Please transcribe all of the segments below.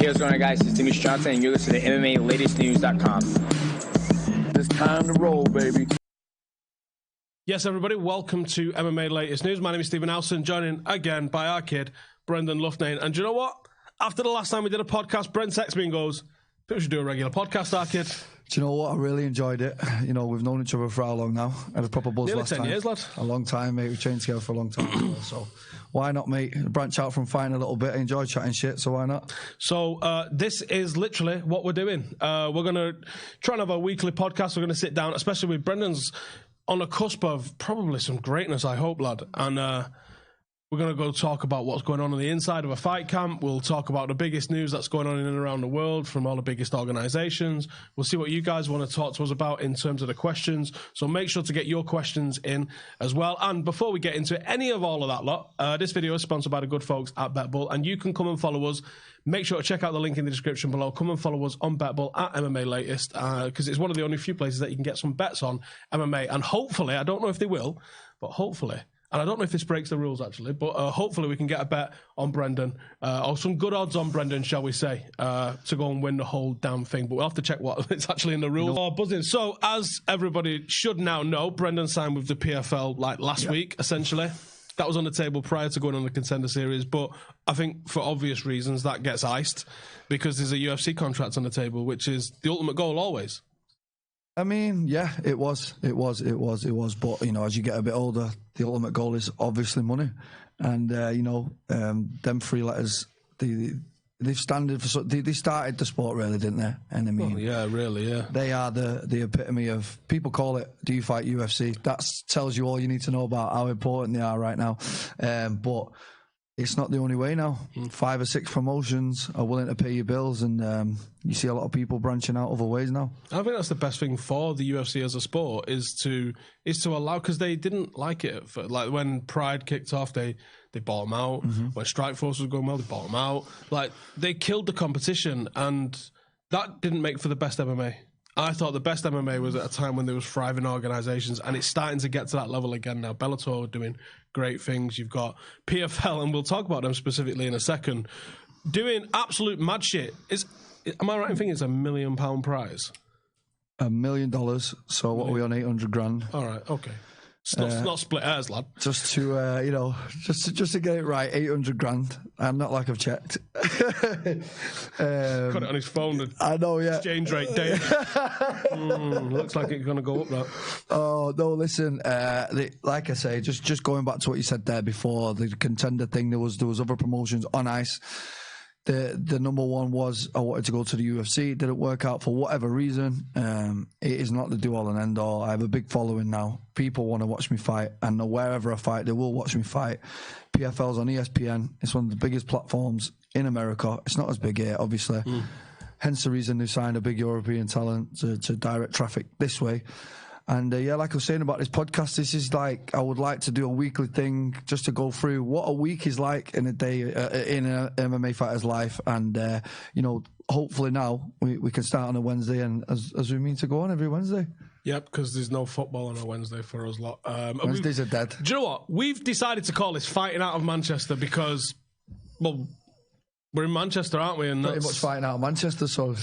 Hey, what's going on, guys? It's Dimitri Johnson, and you're listening to MMALatestNews.com. It's time to roll, baby. Yes, everybody, welcome to MMA Latest News. My name is Stephen Howson, joining again by our kid, Brendan Loughnane. And do you know what? After the last time we did a podcast, Brent texts me and goes, I think we should do a regular podcast, our kid. Do you know what? I really enjoyed it. You know, we've known each other for how long now? I had a proper buzz Nearly last 10 time. years, lad. A long time, mate. We've trained together for a long time as well. So why not, mate? Branch out from fighting a little bit. I enjoy chatting shit, so why not? So this is literally what we're doing. We're going to try and have a weekly podcast. We're going to sit down, especially with Brendan's on the cusp of probably some greatness, I hope, lad. And we're going to go talk about what's going on the inside of a fight camp. We'll talk about the biggest news that's going on in and around the world from all the biggest organizations. We'll see what you guys want to talk to us about in terms of the questions. So make sure to get your questions in as well. And before we get into any of all of that lot, this video is sponsored by the good folks at BetBull, and you can come and follow us. Make sure to check out the link in the description below. Come and follow us on BetBull at MMA Latest, because it's one of the only few places that you can get some bets on MMA. And hopefully, I don't know if they will, but hopefully, and I don't know if this breaks the rules, actually, but hopefully we can get a bet on Brendan, or some good odds on Brendan, shall we say, to go and win the whole damn thing. But we'll have to check what it's actually in the rules. Oh, buzzing. So, as everybody should now know, Brendan signed with the PFL like last week, essentially. That was on the table prior to going on the Contender Series, but I think for obvious reasons that gets iced because there's a UFC contract on the table, which is the ultimate goal always. I mean, yeah, it was. But, you know, as you get a bit older, the ultimate goal is obviously money. And, you know, them three letters, they've standed for... They started the sport, really, didn't they? And I mean... Oh, yeah, really, yeah. They are the epitome of... People call it, do you fight UFC? That tells you all you need to know about how important they are right now. But it's not the only way now. 5 or 6 promotions are willing to pay your bills, and you see a lot of people branching out other ways now. I think that's the best thing for the UFC as a sport is to allow, because they didn't like it. Like when Pride kicked off, they bought them out. Mm-hmm. When Strikeforce was going well, they bought them out. Like they killed the competition, and that didn't make for the best MMA. I thought the best MMA was at a time when there was thriving organisations, and it's starting to get to that level again now. Bellator are doing great things. You've got PFL, and we'll talk about them specifically in a second, doing absolute mad shit. Am I right in thinking it's £1 million prize? $1 million. So what are we on, 800 grand? All right, okay. It's not split hairs, lad. Just to, you know, just to get it right, 800 grand. I'm not like I've checked. Got it on his phone. I know, yeah. Exchange rate day. Looks like it's going to go up, that. Oh, no, listen, like I say, just going back to what you said there before, the Contender thing, there was other promotions on ice. The number one was I wanted to go to the UFC. It didn't work out for whatever reason. It is not the do-all and end-all. I have a big following now. People want to watch me fight, and wherever I fight, they will watch me fight. PFL's on ESPN. It's one of the biggest platforms in America. It's not as big here, obviously. Hence the reason they signed a big European talent to direct traffic this way. And yeah, like I was saying about this podcast, this is like, I would like to do a weekly thing just to go through what a week is like in a day in an MMA fighter's life. And, you know, hopefully now we can start on a Wednesday, and as we mean to go on every Wednesday. Yep, because there's no football on a Wednesday for us lot. Wednesdays are dead. Do you know what? We've decided to call this Fighting Out of Manchester because, well, we're in Manchester, aren't we? And pretty much fighting out of Manchester, so...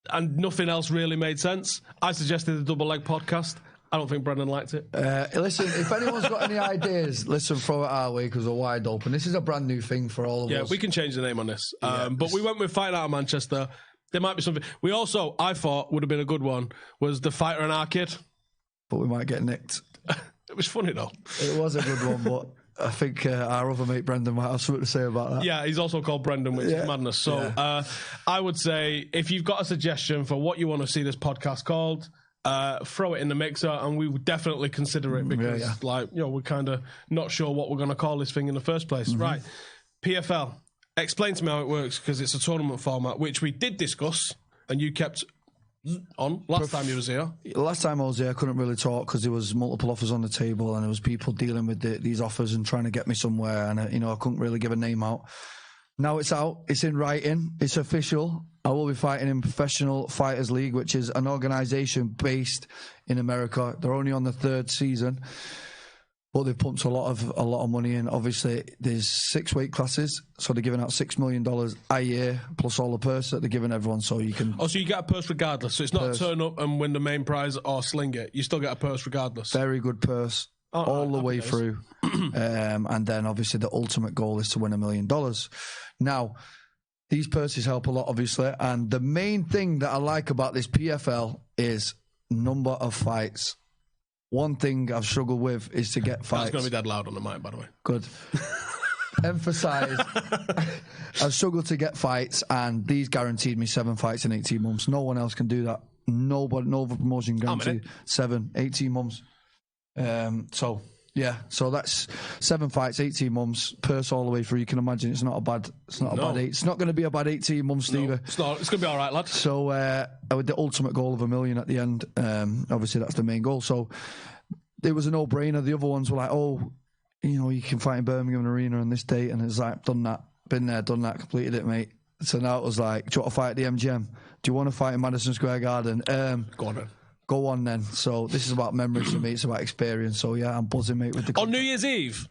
And nothing else really made sense. I suggested the double leg podcast. I don't think Brendan liked it. Listen, if anyone's got any ideas, listen, throw it our way because we're wide open. This is a brand new thing for all of us. Yeah, we can change the name on this. But we went with Fighting Out of Manchester. There might be something. We also, I thought, would have been a good one, was The Fighter and Our Kid. But we might get nicked. It was funny, though. It was a good one, but... I think our other mate Brendan might have something to say about that. Yeah, he's also called Brendan, which is madness. So I would say if you've got a suggestion for what you want to see this podcast called, throw it in the mixer, and we would definitely consider it because, like, you know, we're kind of not sure what we're going to call this thing in the first place. Right, PFL. Explain to me how it works, because it's a tournament format, which we did discuss, and you kept on last time you was here. Last time I was here, I couldn't really talk because there was multiple offers on the table, and there was people dealing with these offers and trying to get me somewhere, and you know, I couldn't really give a name out. Now it's out, it's in writing, it's official. I will be fighting in Professional Fighters League, which is an organisation based in America. They're only on the 3rd season. But they've pumped a lot of money in. Obviously, there's 6 weight classes, so they're giving out $6 million a year plus all the purse that they're giving everyone. So you can. Oh, so you get a purse regardless. So it's not turn up and win the main prize or sling it. You still get a purse regardless. Very good purse all the way through, and then obviously the ultimate goal is to win $1 million. Now, these purses help a lot, obviously, and the main thing that I like about this PFL is number of fights. One thing I've struggled with is to get fights. That's going to be dead loud on the mic, by the way. Good. Emphasise. I've struggled to get fights, and these guaranteed me 7 fights in 18 months. No one else can do that. Nobody, no other promotion guaranteed 7, 18 months. So that's 7 fights, 18 months, purse all the way through. You can imagine it's not a bad. It's not going to be a bad 18 months, Stevie. No, it's not. It's going to be all right, lad. So with the ultimate goal of $1 million at the end, obviously that's the main goal. So it was a no-brainer. The other ones were like, you can fight in Birmingham Arena on this date, and it's like, done that, been there, done that, completed it, mate. So now it was like, do you want to fight at the MGM? Do you want to fight in Madison Square Garden? Go on then. Go on then. So this is about memories for me. It's about experience. So yeah, I'm buzzing, mate. With the on New Year's Eve,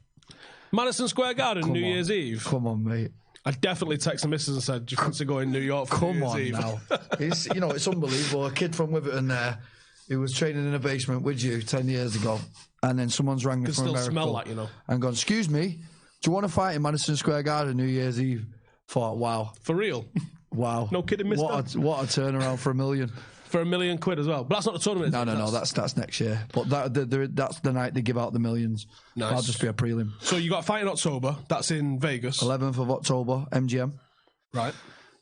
Madison Square Garden, New Year's Eve. Come on, mate. I definitely texted the missus and said, "Do you fancy going to New York for New Year's Eve?" Now. It's unbelievable. A kid from Witherton there, who was training in a basement with you 10 years ago, and then someone's rang me from America. Smell like, and gone, "Excuse me, do you want to fight in Madison Square Garden New Year's Eve?" Thought, wow, for real. Wow, no kidding, mister. What a turnaround for $1 million. For $1 million as well. But that's not the tournament. No. That's next year. But that's the night they give out the millions. Nice. That'll just be a prelim. So you got a fight in October. That's in Vegas. 11th of October, MGM. Right.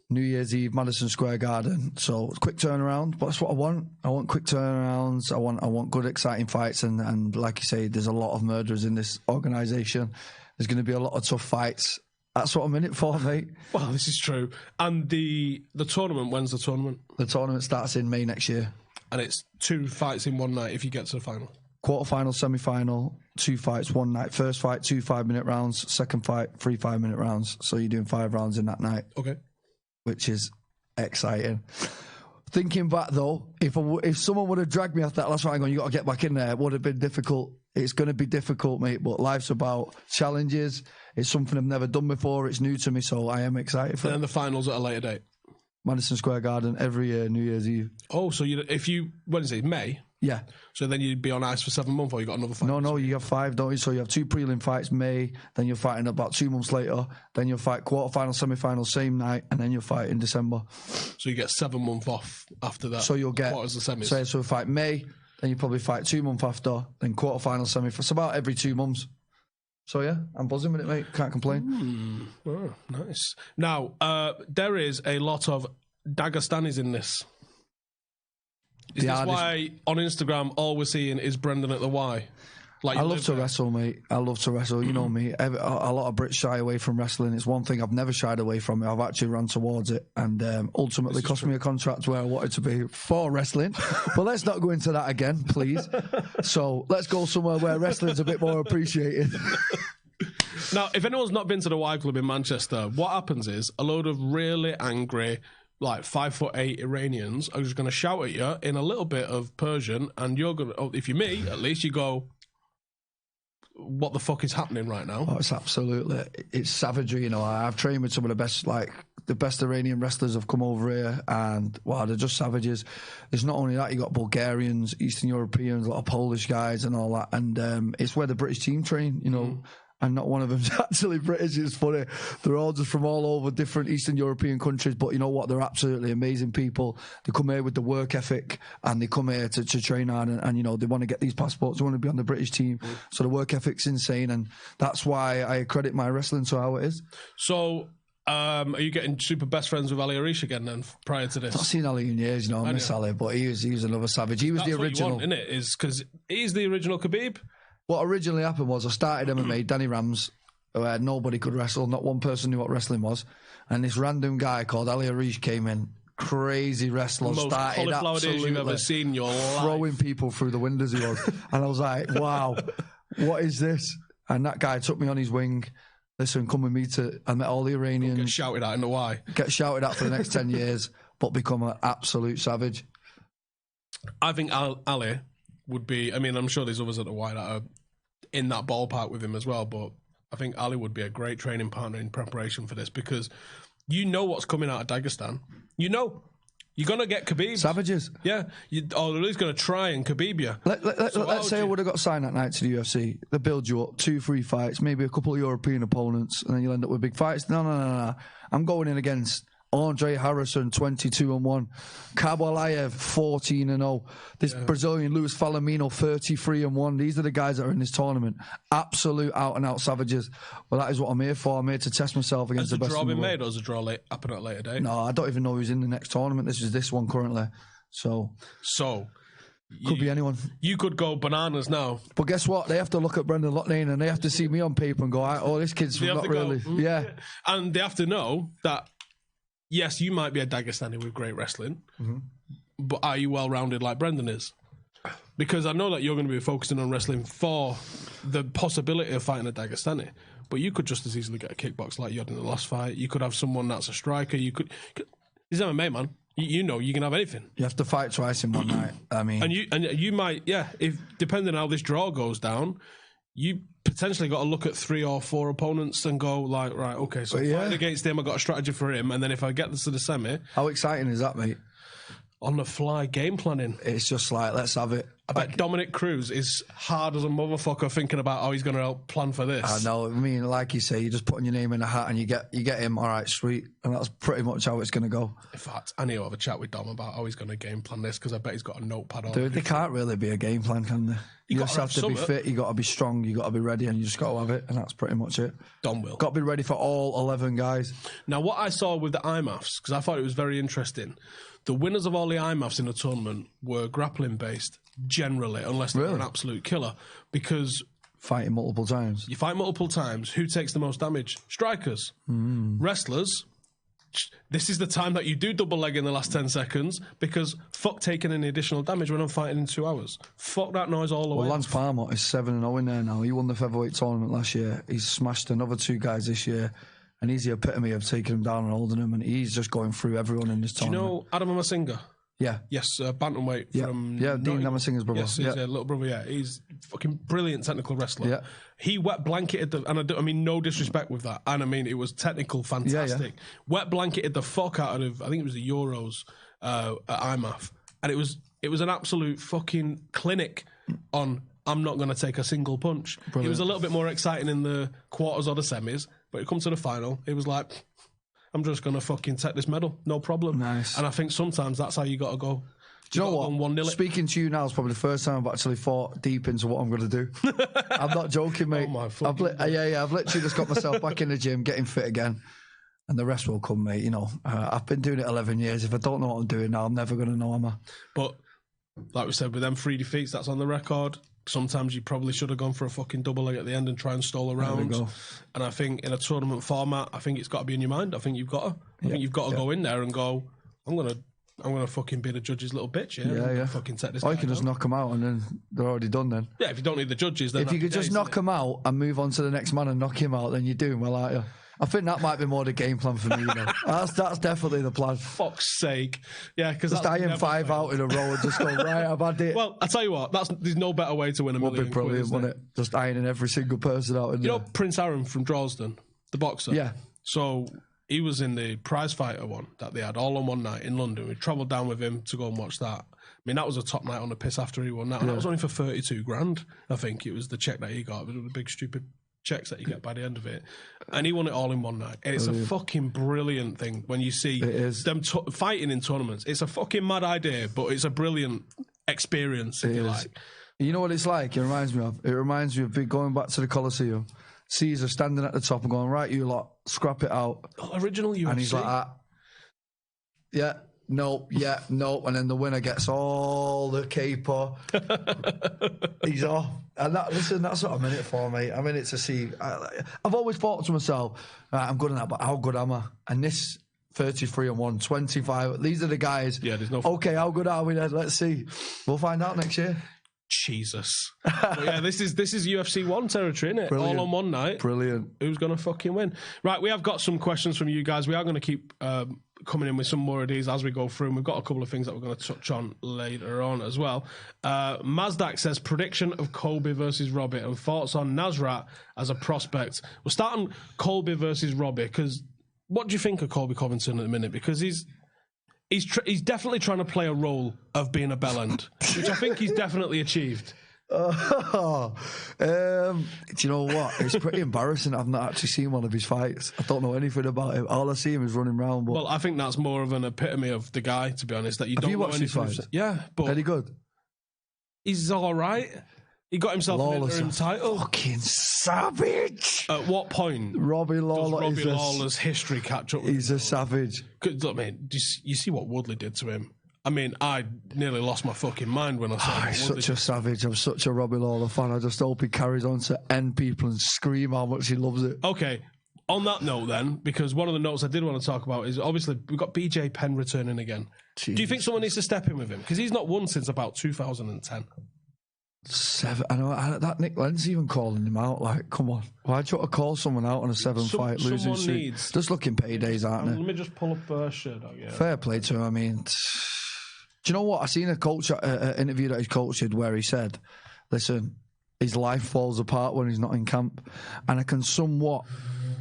New Year's Eve, Madison Square Garden. So quick turnaround. But that's what I want. I want quick turnarounds. I want good, exciting fights. And like you say, there's a lot of murderers in this organisation. There's going to be a lot of tough fights. That's what I'm in it for, mate. Well, this is true. And the tournament, when's the tournament? The tournament starts in May next year. And it's 2 fights in one night if you get to the final? Quarterfinal, semi-final, 2 fights, one night. First fight, 2 5-minute rounds. Second fight, 3 5-minute rounds. So you're doing 5 rounds in that night. Okay. Which is exciting. Thinking back, though, if someone would have dragged me after that last fight, you got to get back in there, it would have been difficult. It's going to be difficult, mate, but life's about challenges. It's something I've never done before. It's new to me, so I am excited for it. And then the finals at a later date? Madison Square Garden every year, New Year's Eve. Oh, so when is it, May? Yeah. So then you'd be on ice for 7 months, or you got another fight? No, you have 5, don't you? So you have 2 prelim fights, May, then you're fighting about 2 months later, then you'll fight quarterfinal, semi-final, same night, and then you'll fight in December. So you get 7 months off after that? So you'll get, quarters and semis? So you fight May, then you probably fight 2 months after, then quarterfinal, semi-final. It's about every 2 months. So yeah, I'm buzzing with it, mate. Can't complain. Oh, nice. Now, there is a lot of Dagestanis in this. Is this why on Instagram all we're seeing is Brendan at the Y? Like, I love to wrestle, mate. I love to wrestle. You know me. A lot of Brits shy away from wrestling. It's one thing I've never shied away from. I've actually run towards it, and ultimately cost me a contract where I wanted to be for wrestling. But let's not go into that again, please. So let's go somewhere where wrestling's a bit more appreciated. Now, if anyone's not been to the Y Club in Manchester, what happens is a load of really angry, like 5'8" Iranians are just going to shout at you in a little bit of Persian, and you're going to, if you're me, at least you go, what the fuck is happening right now? Oh, it's savagery, you know. I've trained with some of the best Iranian wrestlers have come over here, and wow, they're just savages. There's not only that, you got Bulgarians, Eastern Europeans, a lot of Polish guys and all that, and it's where the British team train, you know. And not one of them's actually British. It's funny. They're all just from all over different Eastern European countries. But you know what? They're absolutely amazing people. They come here with the work ethic, and they come here to train hard. And you know, they want to get these passports. They want to be on the British team. So the work ethic's insane. And that's why I credit my wrestling to how it is. So are you getting super best friends with Ali Arish again then prior to this? I've not seen Ali in years, you know. I miss Ali, but he was another savage. He was the original. What you want, isn't it? Is because he's the original Khabib. What originally happened was I started MMA, Danny Rams, where nobody could wrestle, not one person knew what wrestling was, and this random guy called Ali Arish came in, crazy wrestler, most started absolutely you've ever seen in your life. Throwing people through the windows he was. And I was like, wow, what is this? And that guy took me on his wing. Listen, come with me I met all the Iranians. Get shouted at in the Y. Get shouted at for the next 10 years, but become an absolute savage. I think Ali would be, I mean, I'm sure there's others at the Y that are in that ballpark with him as well. But I think Ali would be a great training partner in preparation for this because you know what's coming out of Dagestan. You know. You're going to get Khabib. Savages. Yeah. Or at least going to try and Khabib you. Let's say I would have got signed that night to the UFC. They build you up, 2-3 fights, maybe a couple of European opponents, and then you'll end up with big fights. No. I'm going in against Andre Harrison, 22-1. Kabalayev, 14-0. This Brazilian Luis Falamino, 33-1. These are the guys that are in this tournament. Absolute out-and-out savages. Well, that is what I'm here for. I'm here to test myself against the best. Has the draw been made, or is the draw happen at a later date? No, I don't even know who's in the next tournament. This is this one currently. So could be anyone. You could go bananas now. But guess what? They have to look at Brendan Loughnane and they have to see me on paper and go, oh, this kid's not really. Yeah. And they have to know that, yes, you might be a Dagestani with great wrestling, but are you well-rounded like Brendan is? Because I know that you're going to be focusing on wrestling for the possibility of fighting a Dagestani, but you could just as easily get a kickbox like you had in the last fight. You could have someone that's a striker. He's MMA, man. You know, you can have anything. You have to fight twice in one night. I mean, and you might, if depending on how this draw goes down, you potentially got to look at 3 or 4 opponents and go like, right, okay, so fighting against him, I got a strategy for him, and then if I get this to the semi, how exciting is that, mate? On the fly game planning. It's just like, let's have it. I bet Dominic Cruz is hard as a motherfucker thinking about how he's going to help plan for this. I know. I mean, like you say, you're just putting your name in a hat and you get him. All right, sweet, and that's pretty much how it's going to go. In fact, I need to have a chat with Dom about how he's going to game plan this because I bet he's got a notepad on. Dude, they can't really be a game plan, can they? You just have to be fit. You got to be strong. You got to be ready, and you just got to have it, and that's pretty much it. Dom will. Got to be ready for all 11 guys. Now, what I saw with the IMAFs, because I thought it was very interesting, the winners of all the IMAFs in the tournament were grappling based generally, unless they're an absolute killer, because fighting multiple times. You fight multiple times. Who takes the most damage? Strikers. Wrestlers. This is the time that you do double leg in the last 10 seconds because fuck taking any additional damage when I'm fighting in 2 hours. Fuck that noise all the way. Well, Lance Palmer is 7-0 in there now. He won the featherweight tournament last year. He's smashed another 2 guys this year. And he's the epitome of taking them down and holding them. And he's just going through everyone in this tournament. Do you know Adam Amasinga? Yeah. Yes, bantamweight from... Yeah, Dean Amasinga's brother. Yes, he's a little brother, yeah. He's a fucking brilliant technical wrestler. Yeah. He wet blanketed the... And I mean, no disrespect with that. And I mean, it was technical, fantastic. Yeah. Wet blanketed the fuck out of... I think it was the Euros at IMAF. And it was an absolute fucking clinic on... I'm not going to take a single punch. Brilliant. It was a little bit more exciting in the quarters or the semis, but it comes to the final, it was like, I'm just going to fucking take this medal, no problem. Nice. And I think sometimes that's how you got to go. Do you know what? Speaking to you now is probably the first time I've actually thought deep into what I'm going to do. I'm not joking, mate. Oh my I've literally just got myself back in the gym, getting fit again. And the rest will come, mate. You know, I've been doing it 11 years. If I don't know what I'm doing now, I'm never going to know, am I? But like we said, with them 3 defeats, that's on the record. Sometimes you probably should have gone for a fucking double leg at the end and try and stall a round. And I think in a tournament format, I think it's got to be in your mind. I think you've got to. I think you've got to go in there and go, I'm gonna fucking be the judge's little bitch here. Yeah. Fucking take this. Or you can just knock them out and then they're already done. Then. Yeah, if you don't need the judges, then if you could just knock them out and move on to the next man and knock him out, then you're doing well, aren't you? I think that might be more the game plan for me. You know? That's definitely the plan. Fuck's sake, yeah, because just iron 5 out in a row and just go right. I've had it. Well, I tell you what, there's no better way to win $1 million. Would be brilliant, wouldn't it? Just ironing every single person out. You know Prince Aaron from Drawsden, the boxer. Yeah. So he was in the prize fighter one that they had all on one night in London. We travelled down with him to go and watch that. I mean, that was a top night on the piss after he won that. And that was only for 32 grand. I think it was the check that he got. It was a big stupid checks that you get by the end of it, and he won it all in one night. And it's a fucking brilliant thing when you see them fighting in tournaments. It's a fucking mad idea, but it's a brilliant experience, if you like. You know what it's like? It reminds me of going back to the Coliseum, Caesar standing at the top and going, right, you lot, scrap it out. Original UFC. And he's like, nope, and then the winner gets all the caper. He's off. And that's what I'm in it for, mate. I'm in it to see. I've always thought to myself, I'm good at that, but how good am I? And this 33-1, 25, these are the guys. Yeah, there's no... Okay, how good are we then? Let's see. We'll find out next year. Jesus. Yeah, this is UFC 1 territory, isn't it? Brilliant. All on one night. Brilliant. Who's going to fucking win? Right, we have got some questions from you guys. We are going to keep coming in with some more of these as we go through. And we've got a couple of things that we're going to touch on later on as well. Mazdak says, prediction of Colby versus Robbie and thoughts on Nasrat as a prospect. We're starting Colby versus Robbie, because what do you think of Colby Covington at the minute? Because he's definitely trying to play a role of being a bellend, which I think he's definitely achieved. Do you know what? It's pretty embarrassing. I've not actually seen one of his fights. I don't know anything about him. All I see him is running around. But well, I think that's more of an epitome of the guy, to be honest. That you have don't you know watched his anything. fights? Yeah, but very good. He's all right. He got himself an interim title. Fucking savage. At what point Robbie Lawler does Robbie Lawler's history catch up with He's a savage. Look, man, you see what Woodley did to him? I mean, I nearly lost my fucking mind when I saw him. He's such a savage. I'm such a Robbie Lawler fan. I just hope he carries on to end people and scream how much he loves it. Okay, on that note then, because one of the notes I did want to talk about is obviously we've got BJ Penn returning again. Jeez. Do you think someone needs to step in with him? Because he's not won since about 2010. I know that Nick Lenz even calling him out. Like, come on, why'd you want to call someone out on a fight losing streak? Just looking paydays, aren't they? Let me just pull up shirt. Yeah. Fair play to him. I mean, do you know what? I seen a coach interview that his coach did where he said, "Listen, his life falls apart when he's not in camp," and I can somewhat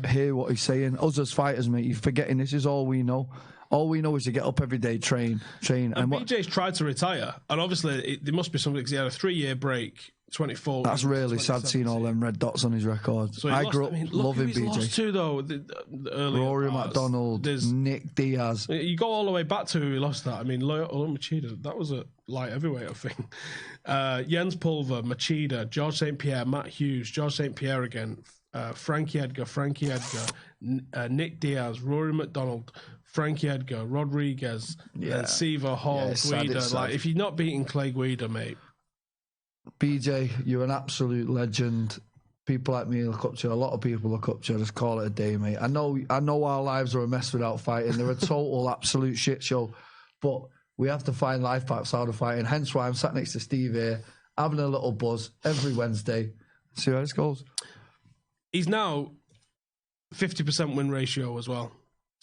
hear what he's saying. Us as fighters, mate, you're forgetting this is all we know. All we know is to get up every day, train. And BJ's tried to retire, and obviously there must be something, because he had a 3-year break, 24. That's really sad seeing all them red dots on his record. So I grew up loving BJ. Lost to, though, Rory McDonald, Nick Diaz. You go all the way back to who he lost that. I mean, Machida, that was a light heavyweight, I think. Jens Pulver, Machida, George St. Pierre, Matt Hughes, George St. Pierre again, Frankie Edgar, Nick Diaz, Rory McDonald, Frankie Edgar, Rodriguez, Seaver, Hall, Guida. Like, if you're not beating Clay Guida, mate. BJ, you're an absolute legend. People like me look up to you. A lot of people look up to you. Just call it a day, mate. I know our lives are a mess without fighting. They're a total absolute shit show. But we have to find life paths out of fighting. Hence why I'm sat next to Steve here, having a little buzz every Wednesday. See how this goes. He's now 50% win ratio as well.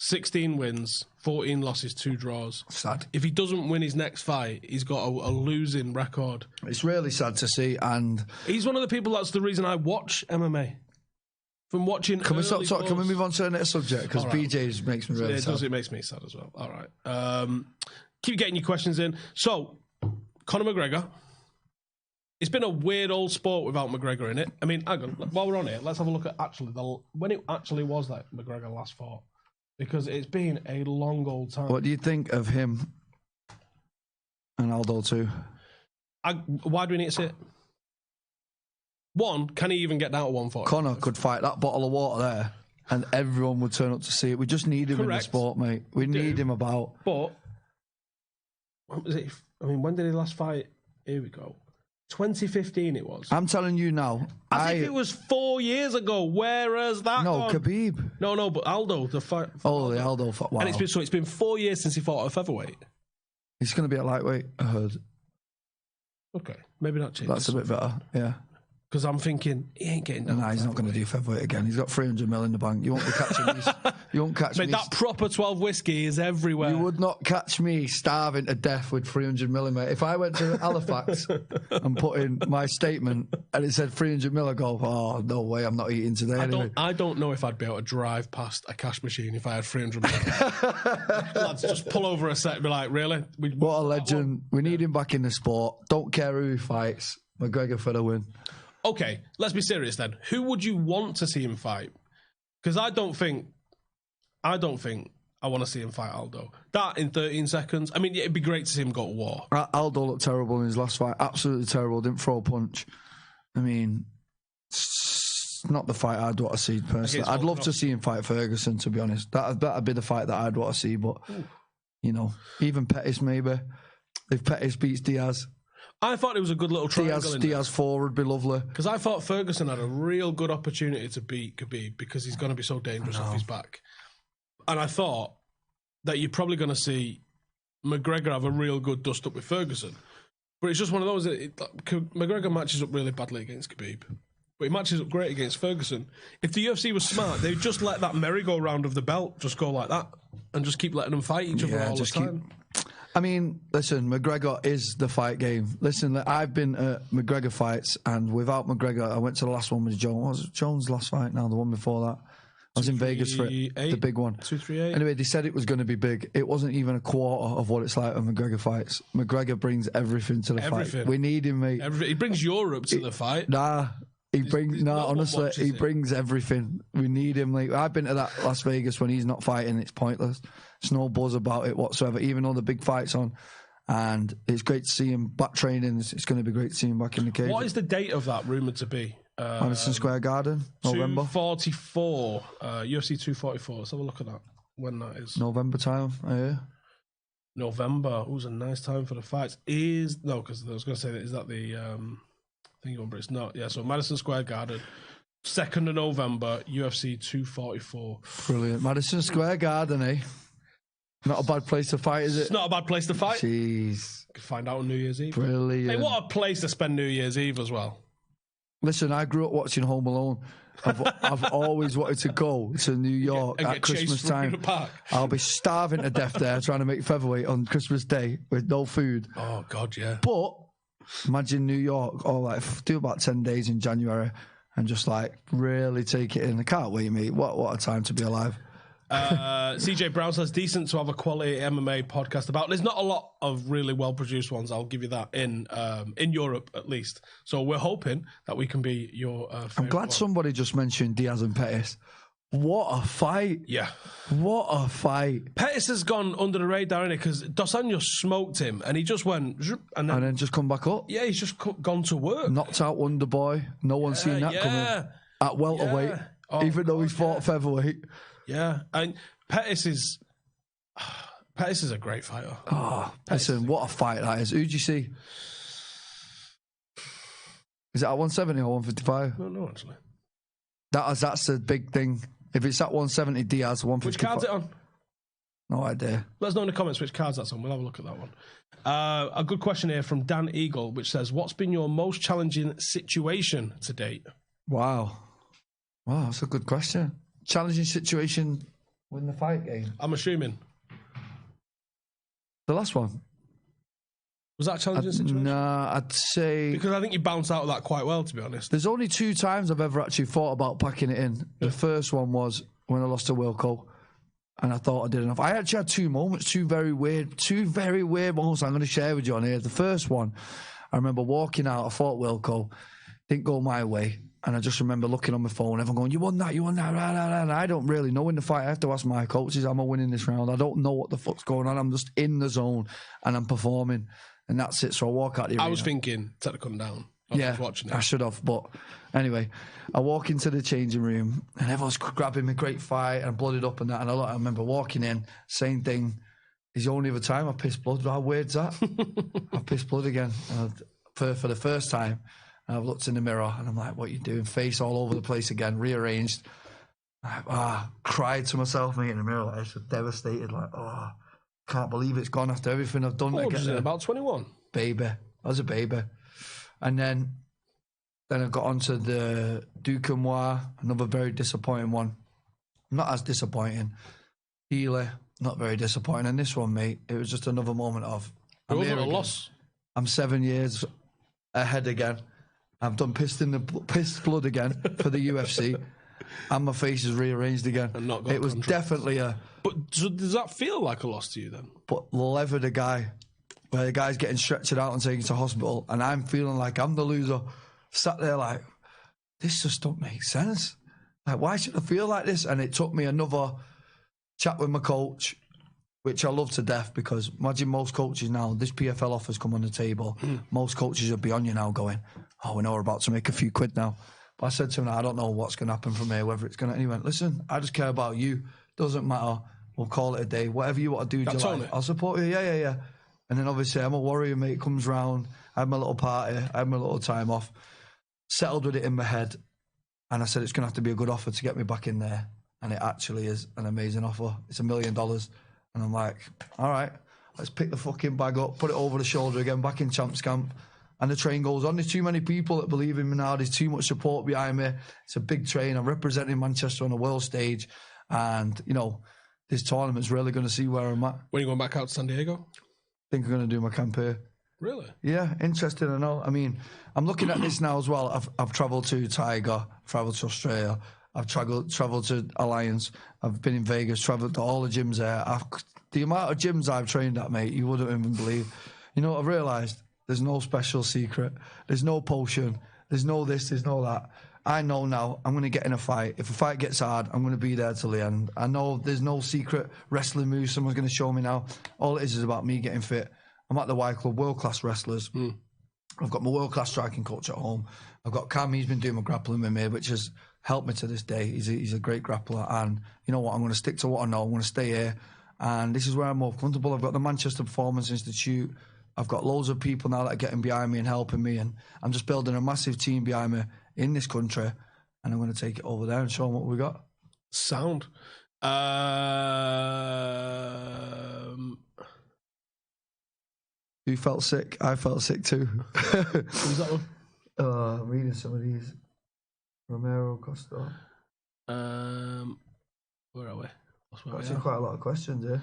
16 wins, 14 losses, 2 draws. Sad. If he doesn't win his next fight, he's got a losing record. It's really sad to see, and he's one of the people that's the reason I watch MMA. From watching. Can we move on to the next subject? Because right. BJ's makes me really sad. It makes me sad as well. All right. Keep getting your questions in. So, Conor McGregor. It's been a weird old sport without McGregor in it. I mean, while we're on it, let's have a look at when it actually was that McGregor last fought. Because it's been a long old time. What do you think of him and Aldo too? Why do we need to see it? One, can he even get down to 140? Conor could fight that bottle of water there and everyone would turn up to see it. We just need him in the sport, mate. We need him about. But, what was it? I mean, when did he last fight? Here we go. 2015 it was. I'm telling you now. As if it was 4 years ago. Where has that gone? Khabib. No, but Aldo, the fight. The Aldo fight. Wow. And it's been 4 years since he fought at featherweight. He's going to be at lightweight, I heard. Okay, maybe not change. That's a bit better, yeah. Because I'm thinking, he ain't getting down. Nah, he's not going to do featherweight again. He's got 300 mil in the bank. You won't be catching me. You won't catch me. That proper 12 whiskey is everywhere. You would not catch me starving to death with 300 mil, mate. If I went to Halifax and put in my statement and it said 300 mil, I go, oh, no way, I'm not eating today anyway. I don't know if I'd be able to drive past a cash machine if I had 300 mil. Lads, just pull over a sec and be like, really? What a legend. We need him back in the sport. Don't care who he fights. McGregor for the win. Okay, let's be serious then. Who would you want to see him fight? Because I don't think I want to see him fight Aldo. That in 13 seconds. I mean, it'd be great to see him go to war. Aldo looked terrible in his last fight. Absolutely terrible. Didn't throw a punch. I mean, it's not the fight I'd want to see personally. I'd love to see him fight Ferguson, to be honest. That'd be the fight that I'd want to see. But, you know, even Pettis maybe. If Pettis beats Diaz. I thought it was a good little triangle. Diaz 4 would be lovely. Because I thought Ferguson had a real good opportunity to beat Khabib because he's going to be so dangerous off his back. And I thought that you're probably going to see McGregor have a real good dust up with Ferguson. But it's just one of those. McGregor matches up really badly against Khabib. But he matches up great against Ferguson. If the UFC was smart, they'd just let that merry-go-round of the belt just go like that. and just keep letting them fight each other all the time. I mean, listen, McGregor is the fight game. Listen, I've been at McGregor fights, and without McGregor, I went to the last one with Jones. What was Jones' last fight now? The one before that? I was in Vegas for it, the big one. 238. Anyway, they said it was going to be big. It wasn't even a quarter of what it's like when McGregor fights. McGregor brings everything to the fight. We need him, mate. He brings Europe to the fight. He brings everything. We need him. Like, I've been to that Las Vegas when he's not fighting. It's pointless. There's no buzz about it whatsoever, even though the big fight's on. And it's great to see him back training. It's going to be great to see him back in the cage. What is the date of that rumoured to be? Madison Square Garden, November. 244, UFC 244. Let's have a look at that, when that is. November time, yeah. November. Who's a nice time for the fights. Because I was going to say, is that the thing on, but it's not. Yeah, so Madison Square Garden, 2nd of November, UFC 244. Brilliant. Madison Square Garden, eh? Not a bad place to fight, is it? It's not a bad place to fight. Jeez. You can find out on New Year's Eve. Brilliant. Hey, what a place to spend New Year's Eve as well. Listen, I grew up watching Home Alone. I've always wanted to go to New York at Christmas time. I'll be starving to death there trying to make featherweight on Christmas Day with no food. Oh, God, yeah. But imagine New York, do about 10 days in January and just really take it in. I can't wait, mate. What a time to be alive. CJ Brown says, decent to have a quality MMA podcast about. There's not a lot of really well-produced ones, I'll give you that, in Europe at least. So we're hoping that we can be your I'm glad somebody just mentioned Diaz and Pettis. What a fight. Yeah. What a fight. Pettis has gone under the radar, innit? Because Dos Anjos smoked him and he just went... And then just come back up. Yeah, he's just gone to work. Knocked out Wonder Boy. No one's seen that coming. At welterweight. Oh, even though he's fought featherweight. Yeah, and Pettis is a great fighter. Oh, listen, what a fight that is. Who'd you see? Is it at 170 or 155? I don't know, actually. That's the big thing. If it's at 170, Diaz, 155. Which card's it on? No idea. Let us know in the comments which cards that's on. We'll have a look at that one. A good question here from Dan Eagle, which says, what's been your most challenging situation to date? Wow, that's a good question. Challenging situation win the fight game? I'm assuming. The last one. Was that a challenging situation? Nah, I'd say... Because I think you bounced out of that quite well, to be honest. There's only 2 times I've ever actually thought about packing it in. The first one was when I lost to Wilco, and I thought I did enough. I actually had 2 moments, 2 very weird moments I'm going to share with you on here. The first one, I remember walking out, I fought Wilco, didn't go my way. And I just remember looking on my phone, everyone going, you won that, rah, rah, rah. And I don't really know in the fight. I have to ask my coaches, am I winning this round? I don't know what the fuck's going on. I'm just in the zone and I'm performing. And that's it. So I walk out the arena. I was thinking, take the gun down. I was watching it. I should have. But anyway, I walk into the changing room and everyone's grabbing me, great fight, and blooded up and that. And I remember walking in, same thing. It's the only other time I pissed blood. How weird's that? I pissed blood again for the first time. And I've looked in the mirror and I'm like, what are you doing? Face all over the place again, rearranged. Cried to myself, mate, in the mirror. I was devastated, can't believe it's gone after everything I've done. What was it, about 21? Baby. I was a baby. And then I got onto the Duke and Noir, another very disappointing one. Not as disappointing. Healy, not very disappointing. And this one, mate, it was just another moment of... It wasn't a loss. I'm 7 years ahead again. I've done pissed blood again for the UFC, and my face is rearranged again. And not got it was definitely a... But so does that feel like a loss to you then? But levered a guy, where the guy's getting stretched out and taken to hospital, and I'm feeling like I'm the loser. Sat there like, this just don't make sense. Like, why should I feel like this? And it took me another chat with my coach, which I love to death, because imagine most coaches now, this PFL offer's come on the table. Most coaches would be on you now going, oh, we know we're about to make a few quid now. But I said to him, I don't know what's going to happen from here, whether it's going to... And he went, listen, I just care about you. Doesn't matter. We'll call it a day. Whatever you want to do, July, I'll support you. Yeah. And then obviously I'm a warrior, mate. Comes round. I had my little party. I had my little time off. Settled with it in my head. And I said, it's going to have to be a good offer to get me back in there. And it actually is an amazing offer. It's $1 million. And I'm like, all right, let's pick the fucking bag up, put it over the shoulder again, back in Champs Camp. And the train goes on. There's too many people that believe in me now. There's too much support behind me. It's a big train. I'm representing Manchester on a world stage. And, this tournament's really going to see where I'm at. When are you going back out to San Diego? I think I'm going to do my camp here. Really? Yeah, interesting. I know. I mean, I'm looking at this now as well. I've travelled to Tiger, travelled to Australia. I've travelled to Alliance. I've been in Vegas, travelled to all the gyms there. The amount of gyms I've trained at, mate, you wouldn't even believe. You know what I've realised? There's no special secret. There's no potion. There's no this, there's no that. I know now I'm going to get in a fight. If a fight gets hard, I'm going to be there till the end. I know there's no secret wrestling moves someone's going to show me now. All it is about me getting fit. I'm at the Y Club, world-class wrestlers. I've got my world-class striking coach at home. I've got Cam, he's been doing my grappling with me, which has helped me to this day. He's a great grappler. And you know what? I'm going to stick to what I know. I'm going to stay here. And this is where I'm more comfortable. I've got the Manchester Performance Institute. I've got loads of people now that are getting behind me and helping me. And I'm just building a massive team behind me in this country. And I'm going to take it over there and show them what we got. Sound. Who felt sick? I felt sick too. Who's that one? I'm reading some of these. Romero, Costa. Where are we? Actually, quite a lot of questions here.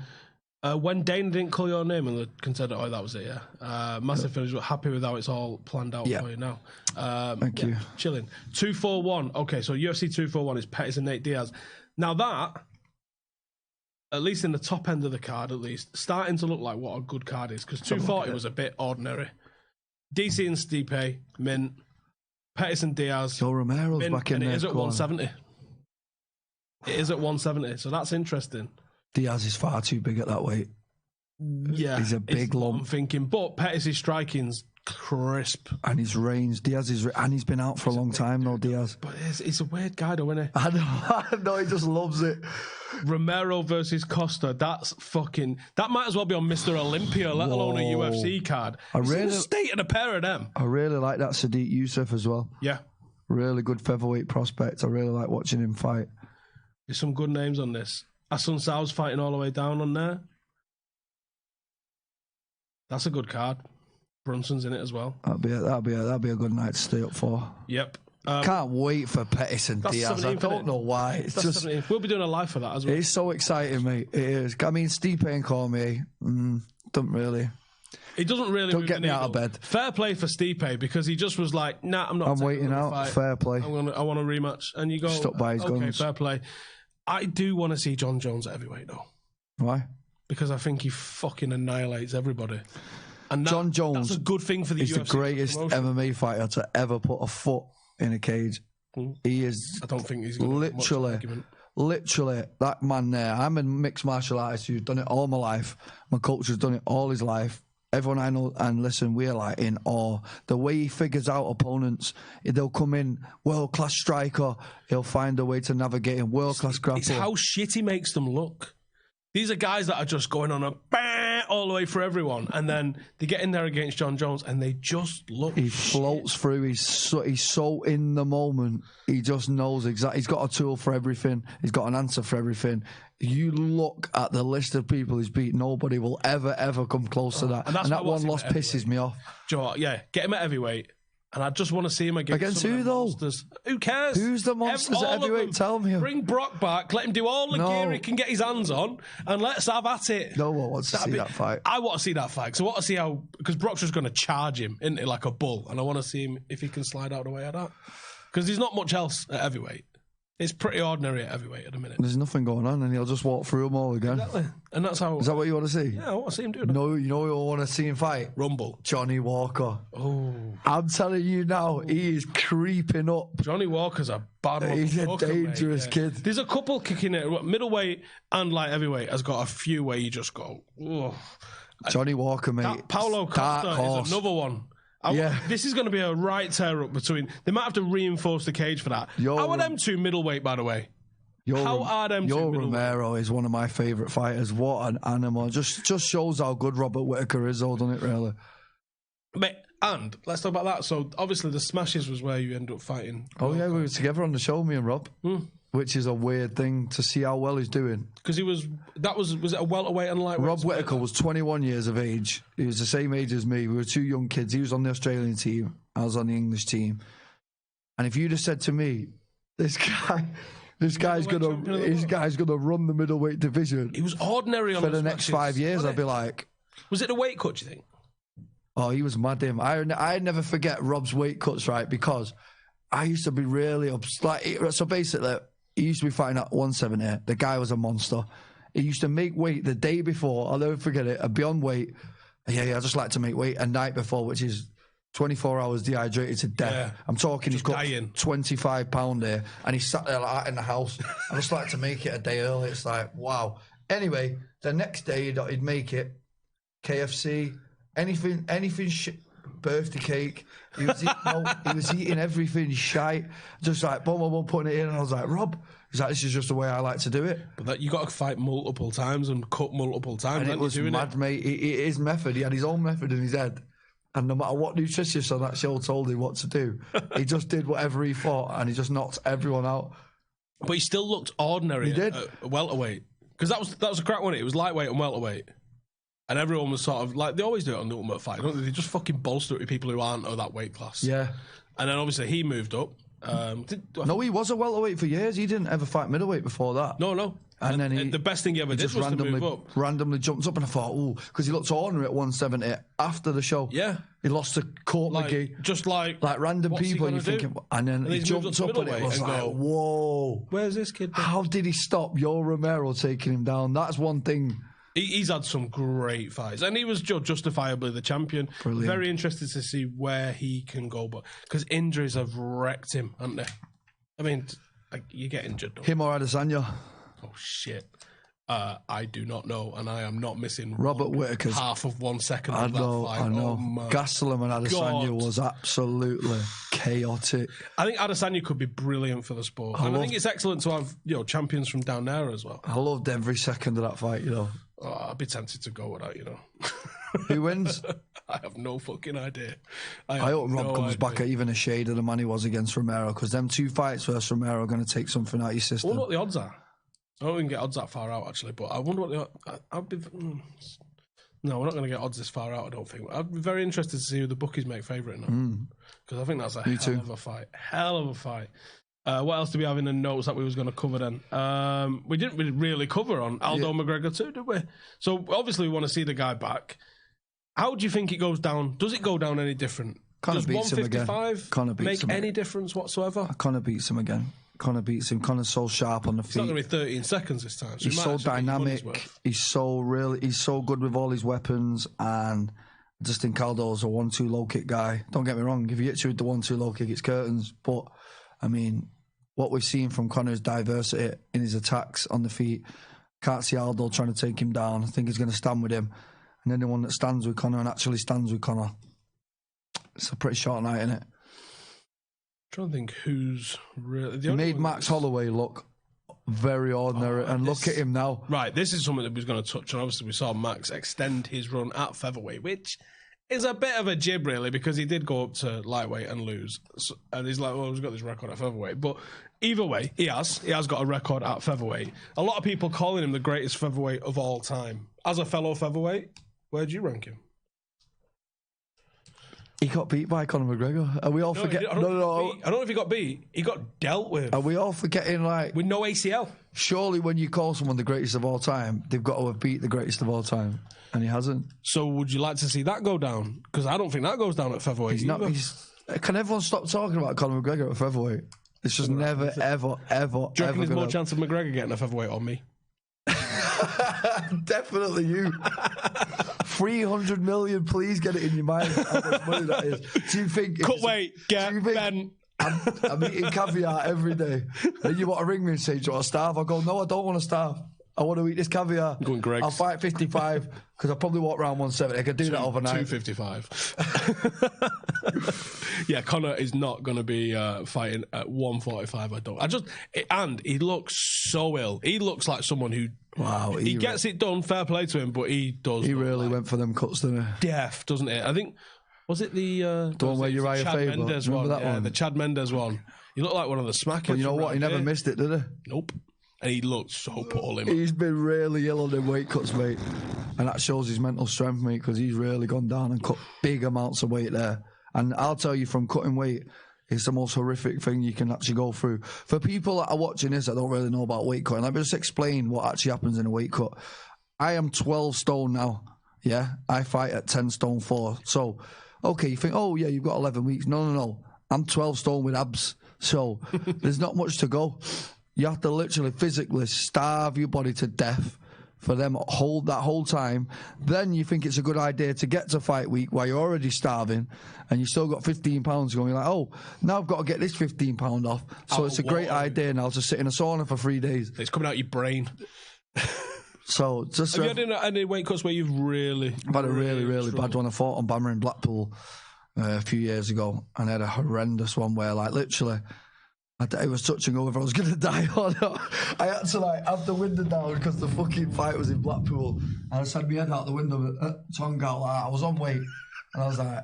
When Dana didn't call your name and the contender, that was it, yeah. Massive finish, but happy with how it's all planned out for you now. Thank you. Chilling. 241. Okay, so UFC 241 is Pettis and Nate Diaz. Now that, at least in the top end of the card, at least, starting to look like what a good card is, because 240 was a bit ordinary. DC and Stipe, mint. Pettis and Diaz. Joe Romero's mint, back in there. It is at 170. It is at 170, so that's interesting. Diaz is far too big at that weight. Yeah. He's a big lump. I'm thinking, but Pettis' striking's crisp. And his range. Diaz is... And he's been out for a long time, though, Diaz. But he's a weird guy, though, isn't he? I know, he just loves it. Romero versus Costa, that's fucking... That might as well be on Mr. Olympia, let alone a UFC card. It's the state of the pair of them. I really like that Sadiq Youssef as well. Yeah. Really good featherweight prospect. I really like watching him fight. There's some good names on this. Asun Sao's fighting all the way down on there. That's a good card. Brunson's in it as well. That'd be a good night to stay up for. Yep. Can't wait for Pettis and Diaz. I don't know why. It's just 17th. We'll be doing a live for that as well. It's so exciting, mate. It is. I mean, Stipe and Cormier, don't really. He doesn't really. Don't get me out of bed. Fair play for Stipe because he just was like, "Nah, I'm not. I'm waiting out. Fight. Fair play. I want a rematch." And you go, stuck by his guns. Okay, fair play. I do want to see John Jones at heavyweight though. Why? Because I think he fucking annihilates everybody. And John Jones, that's a good thing for the UFC. He's the greatest MMA fighter to ever put a foot in a cage. He is. I don't think he's literally that man there. I'm a mixed martial artist who's done it all my life. My coach has done it all his life. Everyone I know and listen, we're like in awe. The way he figures out opponents, they'll come in, world-class striker, he'll find a way to navigate in, world-class grappler. It's how shit he makes them look. These are guys that are just going on a bang all the way for everyone, and then they get in there against John Jones, and they just look He floats through, he's so in the moment, he just knows exactly. He's got a tool for everything, he's got an answer for everything. You look at the list of people he's beat, nobody will ever come close to that. And that one loss pisses me off. Joe, you know what? Yeah, get him at heavyweight. And I just want to see him against who, though? Monsters. Who cares? Who's the monsters at heavyweight? Tell me. Bring Brock back, let him do all the gear he can get his hands on, and let's have at it. No one wants to see that fight. I want to see that fight. So I want to see how... Because Brock's just going to charge him, isn't it, like a bull. And I want to see him if he can slide out the way of that. Because there's not much else at heavyweight. It's pretty ordinary at heavyweight at the minute. There's nothing going on, and he'll just walk through them all again. Exactly. And that's how... Is that what you want to see? Yeah, I want to see him do that. No, you know who I want to see him fight? Rumble. Johnny Walker. Oh. I'm telling you now, he is creeping up. Johnny Walker's a bad one. He's a dangerous kid. There's a couple kicking it. Middleweight and light heavyweight has got a few where you just go, oh. Johnny Walker, mate. Paulo Costa is another one. This is going to be a right tear up between... They might have to reinforce the cage for that. How are them two middleweight, by the way? How are them two middleweight? Romero is one of my favourite fighters. What an animal. Just shows how good Robert Whittaker is, though, doesn't it, really? And let's talk about that. So, obviously, the Smashes was where you end up fighting. Oh, yeah, we were together on the show, me and Rob. Which is a weird thing to see how well he's doing. Because was it a welterweight and lightweight? Rob Whittaker was 21 years of age. He was the same age as me. We were two young kids. He was on the Australian team. I was on the English team. And if you'd have said to me, this guy This guy's gonna run the middleweight division. He was ordinary on for the next 5 years. I'd be like, was it the weight cut? Do you think? Oh, he was mad. Him. I never forget Rob's weight cuts, right? Because I used to be really upset. So basically, he used to be fighting at 170. The guy was a monster. He used to make weight the day before. I'll never forget it. I'd be on weight. Yeah, I just like to make weight a night before, which is 24 hours dehydrated to death. Yeah. I'm talking, Just he's got dying. 25 pound here, and he's sat there like that in the house. I just like to make it a day early. It's like, wow. Anyway, the next day he'd make it. KFC, anything, birthday cake. He was eating everything shite. Just like, boom, putting it in. And I was like, Rob, he's like, this is just the way I like to do it. But you got to fight multiple times and cut multiple times. And it was mad, mate. His method, he had his own method in his head. And no matter what nutritionist on that show told him what to do, he just did whatever he thought, and he just knocked everyone out. But he still looked ordinary. He did. At welterweight. Because that was a crack, wasn't it? It was lightweight and welterweight. And everyone was sort of like, they always do it on the Ultimate Fight, don't they? They just fucking bolster it with people who aren't of that weight class. Yeah. And then obviously he moved up. No, he was a welterweight for years. He didn't ever fight middleweight before that. No. And then the best thing he ever did was to move up. Randomly jumped up, and I thought, ooh, because he looked ordinary at 170 after the show. Yeah. He lost to Court McGee. Just like random people, and you're thinking, and then he jumped up, and it was like, whoa. Where's this kid been? How did he stop Yo Romero taking him down? That's one thing. He's had some great fights, and he was justifiably the champion. Brilliant. Very interested to see where he can go, but because injuries have wrecked him, haven't they? I mean, you get injured. Him or Adesanya? Oh shit! I do not know, and I am not missing Robert Whittaker's half of 1 second. I of know, that fight. I know. Oh, Gastelum and Adesanya was absolutely chaotic. I think Adesanya could be brilliant for the sport, and I think it's excellent to have champions from down there as well. I loved every second of that fight. Oh, I'd be tempted to go with that. Who wins? I have no fucking idea. I hope Rob comes back at even a shade of the man he was against Romero, because them two fights versus Romero are going to take something out of your system. I wonder what the odds are. I don't even get odds that far out, actually, but I wonder what I'd be... No, we're not going to get odds this far out, I don't think. I'd be very interested to see who the bookies make favourite now, because I think that's a hell of a fight. Hell of a fight. What else do we have in the notes that we was going to cover then? We didn't really cover on Aldo McGregor too, did we? So obviously we want to see the guy back. How do you think it goes down? Does it go down any different? Conor Does beats him again. 155 make any difference whatsoever? Conor beats him again. Conor beats him. Conor's so sharp on the feet. It's not going to be 13 seconds this time. So he's so dynamic. He's so good with all his weapons, and I just think Aldo's a 1-2 low kick guy. Don't get me wrong. If he hits you with the 1-2 low kick, it's curtains. But I mean, what we've seen from Conor is diversity in his attacks on the feet. Can't see Aldo trying to take him down. I think he's going to stand with him. And anyone that stands with Conor and actually stands with Conor, it's a pretty short night, isn't it? I'm trying to think who's really... He made Max Holloway look very ordinary, and look at him now. Right, this is something that we was going to touch on. Obviously, we saw Max extend his run at featherweight, which is a bit of a jib, really, because he did go up to lightweight and lose. And he's like, well, he's got this record at featherweight. But either way, he has got a record at featherweight. A lot of people calling him the greatest featherweight of all time. As a fellow featherweight, where'd you rank him? He got beat by Conor McGregor. And we all forget... I don't know if he got beat. He got dealt with. Are we all forgetting, like... With no ACL. Surely when you call someone the greatest of all time, they've got to have beat the greatest of all time. And he hasn't. So would you like to see that go down? Because I don't think that goes down at featherweight either. Can everyone stop talking about Conor McGregor at featherweight? It's just never, ever. Do you reckon there's more chance of McGregor getting a featherweight on me? Definitely you. 300 million, please get it in your mind how much money that is. Do you think... Cut weight, get Ben. I'm eating caviar every day. And you want to ring me and say, do you want to starve? I go, no, I don't want to starve. I want to eat this caviar. I'm going Greg's. I'll fight 55 because I probably walk around 170. I could do that overnight. 255. Yeah, Conor is not going to be fighting at 145. And he looks so ill. He looks like someone who... Wow. He gets it done, fair play to him, but he does... He really went for them cuts, didn't he? Deaf, doesn't it? I think... Was it the one where Uriah Faber? Remember that one? The Chad Mendes one. He looked like one of the smackers. But you know what? He never missed it, did he? Nope. And he looked so poorly. He's been really ill on them weight cuts, mate. And that shows his mental strength, mate, because he's really gone down and cut big amounts of weight there. And I'll tell you, from cutting weight, It's the most horrific thing you can actually go through. For people that are watching this that don't really know about weight cutting, let me just explain what actually happens in a weight cut. I am 12 stone now. Yeah, I fight at 10 stone 4. So, okay, you think, oh yeah, you've got 11 weeks. No. I'm 12 stone with abs. So there's not much to go. You have to literally physically starve your body to death for them hold that whole time. Then you think it's a good idea to get to fight week while you're already starving and you still got 15 pounds going. You're like, oh, now I've got to get this 15 pound off. So it's a great idea now to sit in a sauna for 3 days. It's coming out your brain. So just have you had any weight cuts where you've really... I've had a really bad one. I fought on Bammer in Blackpool a few years ago, and I had a horrendous one where, like, literally, it was touching over if I was going to die or not. I had to, like, have the window down because the fucking fight was in Blackpool, and I just had my head out the window, tongue out like that. I was on weight, and I was like,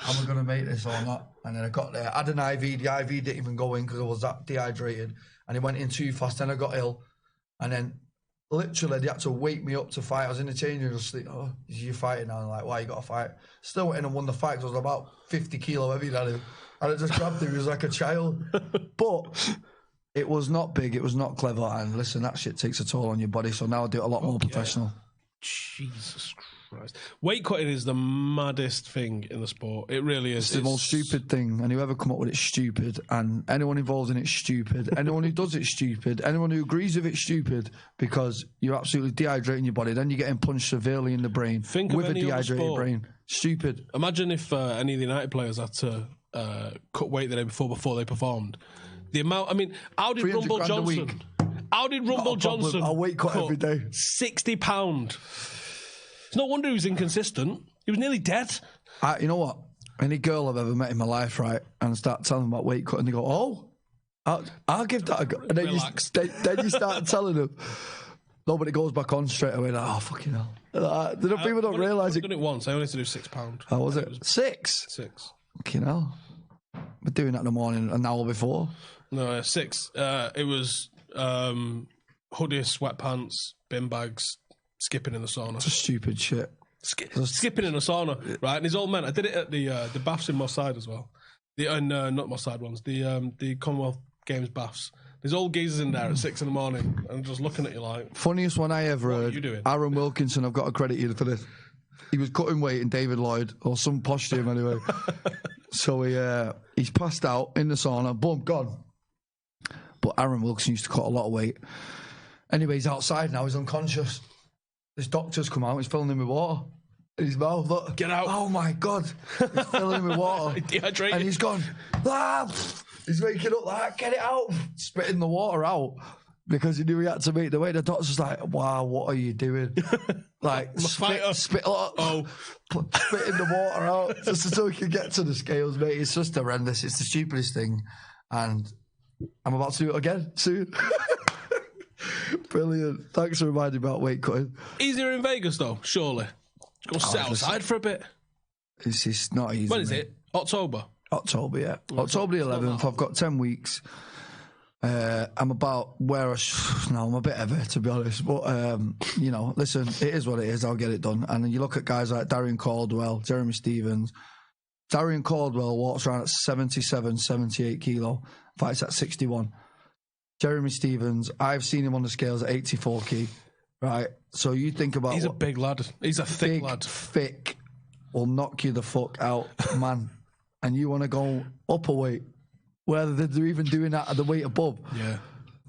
am I going to make this or not? And then I got there. I had an IV. The IV didn't even go in because I was that dehydrated, and it went in too fast. Then I got ill, and then literally, they had to wake me up to fight. I was in the changing room, just like, oh, you're fighting now. I'm like, why you got to fight? Still went in and won the fight because I was about 50 kilo heavier than him. And I just grabbed him. He was like a child. But it was not big. It was not clever. And listen, that shit takes a toll on your body. So now I do it a lot more professional. Jesus Christ. Weight cutting is the maddest thing in the sport. It really is. It's the most stupid thing. And whoever come up with it's stupid. And anyone involved in it's stupid. Anyone who does it's stupid. Anyone who agrees with it's stupid because you're absolutely dehydrating your body. Then you're getting punched severely in the brain with a dehydrated brain. Stupid. Imagine if any of the United players had to cut weight the day before they performed. The amount, I mean, how did Rumble Johnson... How did Rumble Johnson I'll weight cut every day. 60 pound? It's no wonder he was inconsistent. He was nearly dead. You know what? Any girl I've ever met in my life, right, and start telling them about weight cutting, they go, oh, I'll give that a go. And then you start telling them. No, but it goes back on straight away. Like, oh, fucking hell. People don't realise it. I've done it once. I only had to do £6. How was it? 6? 6. Fucking hell. We're doing that in the morning an hour before. No, 6. It was hoodies, sweatpants, bin bags, skipping in the sauna. It's just stupid shit. Skipping in a sauna, right? And these old men. I did it at the baths in Moss Side as well. Not Moss Side ones. The Commonwealth Games baths. There's old geezers in there at 6 a.m. and just looking at you like. Funniest one I ever heard. What are you doing? Aaron Wilkinson. I've got to credit you for this. He was cutting weight in David Lloyd or some posh to him anyway. So he's passed out in the sauna. Boom, gone. But Aaron Wilkinson used to cut a lot of weight. Anyway, he's outside now. He's unconscious. This doctor's come out. He's filling him with water in his mouth. Look. Get out. Oh, my God. He's filling him with water. Dehydrated. And he's gone. He's making up like, get it out. Spitting the water out because he knew he had to make the weight. The doctor's like, wow, what are you doing? Like, spitting the water out just so he can get to the scales, mate. It's just horrendous. It's the stupidest thing. And I'm about to do it again soon. Brilliant. Thanks for reminding me about weight cutting. Easier in Vegas, though, surely. Go sit outside for a bit. It's not easy. When is it? October, yeah. October the 11th. I've got 10 weeks. I'm about where I'm a bit heavy, to be honest. But, listen, it is what it is. I'll get it done. And then you look at guys like Darian Caldwell, Jeremy Stevens. Darian Caldwell walks around at 77, 78 kilo, fights at 61. Jeremy Stevens, I've seen him on the scales at 84 kg, right? So you think about... He's a big lad. He's a thick lad. Thick will knock you the fuck out, man. And you want to go up a weight, where they're even doing that at the weight above. Yeah.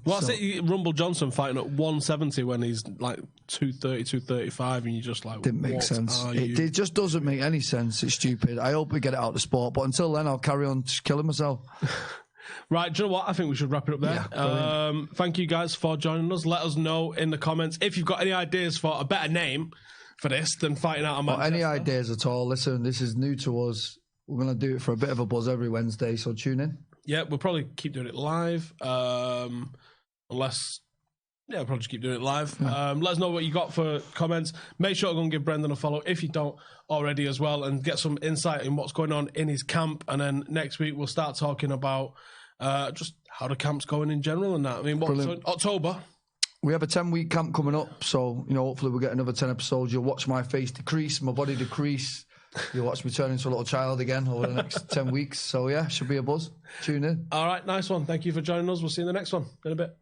Well, I say Rumble Johnson fighting at 170 when he's like 230, 235, and you're just like, didn't make sense. It just doesn't make any sense. It's stupid. I hope we get it out of the sport, but until then, I'll carry on just killing myself. Right, do you know what? I think we should wrap it up there. Yeah, thank you guys for joining us. Let us know in the comments if you've got any ideas for a better name for this than Fighting Out of Manchester. Any ideas at all? Listen, this is new to us. We're going to do it for a bit of a buzz every Wednesday, so tune in. Yeah, we'll probably keep doing it live. We'll probably just keep doing it live. Yeah. Let us know what you got for comments. Make sure to go and give Brendan a follow if you don't already as well, and get some insight in what's going on in his camp. And then next week we'll start talking about just how the camp's going in general and that. I mean, October. We have a 10-week camp coming up, so hopefully we'll get another 10 episodes. You'll watch my face decrease, my body decrease. you'll watch me turn into a little child again over the next 10 weeks. So, yeah, should be a buzz. Tune in. All right, nice one. Thank you for joining us. We'll see you in the next one in a bit.